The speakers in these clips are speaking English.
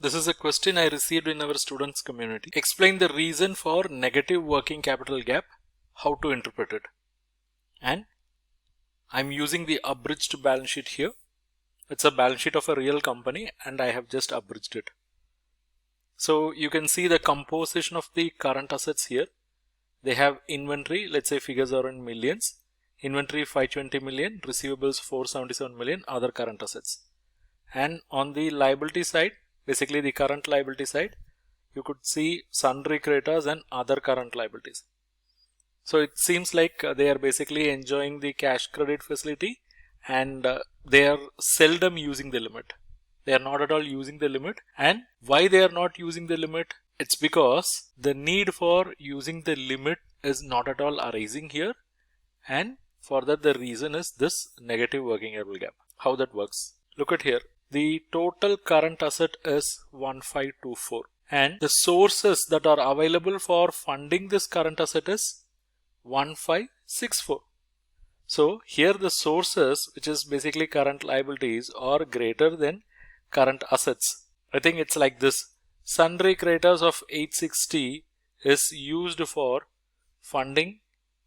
This is a question I received in our students community. Explain the reason for negative working capital gap, how to interpret it. And I'm using the abridged balance sheet here. It's a balance sheet of a real company and I have just abridged it. So you can see the composition of the current assets here. They have inventory, let's say figures are in millions. Inventory 520 million, receivables 477 million, other current assets. And on the liability side, basically the current liability side, you could see sundry creditors and other current liabilities. So it seems like they are basically enjoying the cash credit facility and they are seldom using the limit. They are not at all using the limit. And why they are not using the limit? It's because the need for using the limit is not at all arising here. And for that the reason is this negative working capital gap. How that works? Look at here. The total current asset is 1524 and the sources that are available for funding this current asset is 1564. So here the sources, which is basically current liabilities, are greater than current assets. I think it's like this. Sundry creditors of 860 is used for funding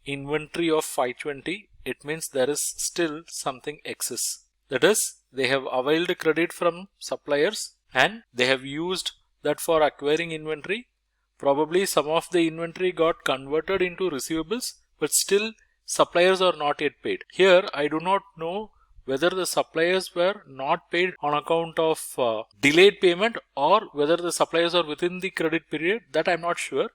inventory of 520. It means there is still something excess. That is, they have availed credit from suppliers and they have used that for acquiring inventory. Probably some of the inventory got converted into receivables, but still suppliers are not yet paid. Here I do not know whether the suppliers were not paid on account of delayed payment or whether the suppliers are within the credit period. That I'm not sure.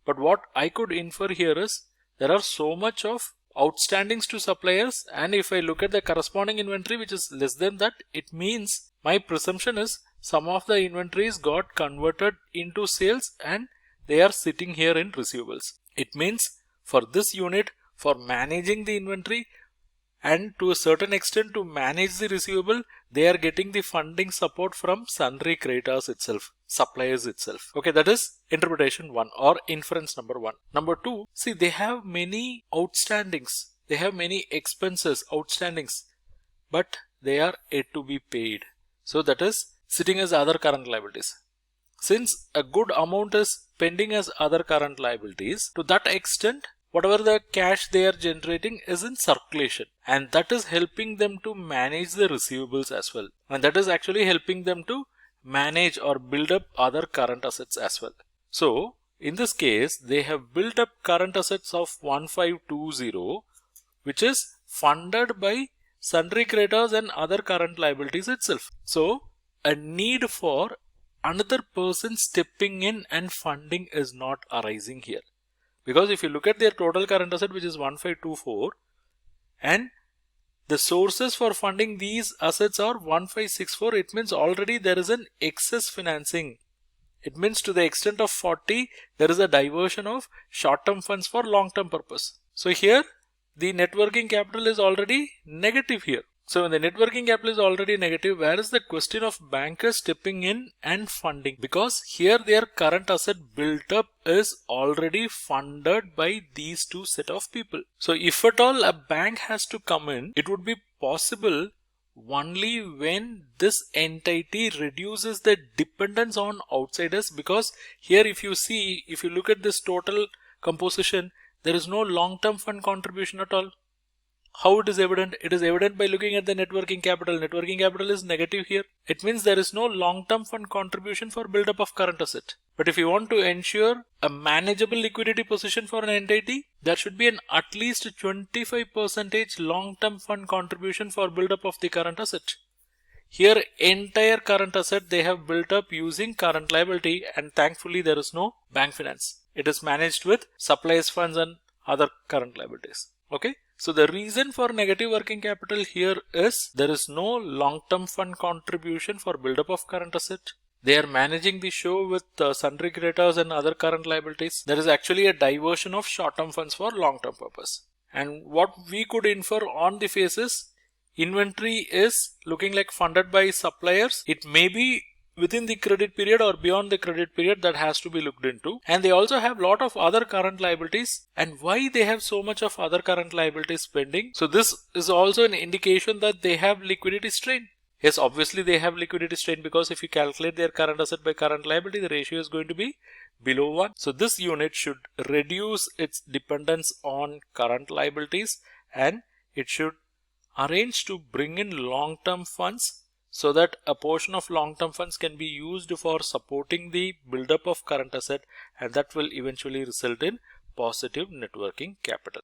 But what I could infer here is there are so much of outstandings to suppliers, and if I look at the corresponding inventory which is less than that, it means my presumption is some of the inventories got converted into sales and they are sitting here in receivables. It means for this unit, for managing the inventory and to a certain extent to manage the receivable, they are getting the funding support from sundry creditors itself, suppliers itself. Okay, that is interpretation 1 or inference number 1. Number 2, see, they have many outstandings. They have many expenses, outstandings, but they are yet to be paid. So that is sitting as other current liabilities. Since a good amount is pending as other current liabilities, to that extent, whatever the cash they are generating is in circulation, and that is helping them to manage the receivables as well, and that is actually helping them to manage or build up other current assets as well. So in this case they have built up current assets of 1520, which is funded by sundry creditors and other current liabilities itself. So a need for another person stepping in and funding is not arising here. Because if you look at their total current asset, which is 1524, and the sources for funding these assets are 1564, it means already there is an excess financing. It means to the extent of 40, there is a diversion of short-term funds for long-term purpose. So here the net working capital is already negative here. So when the net working capital is already negative, where is the question of bankers stepping in and funding? Because here their current asset built up is already funded by these two set of people. So if at all a bank has to come in, it would be possible only when this entity reduces the dependence on outsiders. Because here if you see, if you look at this total composition, there is no long-term fund contribution at all. How it is evident? It is evident by looking at the net working capital. Net working capital is negative here. It means there is no long-term fund contribution for build-up of current asset. But if you want to ensure a manageable liquidity position for an entity, there should be an at least 25% long-term fund contribution for build-up of the current asset. Here entire current asset they have built up using current liability, and thankfully there is no bank finance. It is managed with suppliers funds and other current liabilities. Okay. So the reason for negative working capital here is there is no long-term fund contribution for build-up of current asset. They are managing the show with sundry creditors and other current liabilities. There is actually a diversion of short-term funds for long-term purpose. And what we could infer on the face is inventory is looking like funded by suppliers. It may be within the credit period or beyond the credit period, that has to be looked into. And they also have lot of other current liabilities. And why they have so much of other current liabilities pending? So this is also an indication that they have liquidity strain. Yes, obviously they have liquidity strain, because if you calculate their current asset by current liability, the ratio is going to be below 1. So this unit should reduce its dependence on current liabilities, and it should arrange to bring in long-term funds so that a portion of long-term funds can be used for supporting the buildup of current asset, and that will eventually result in positive net working capital.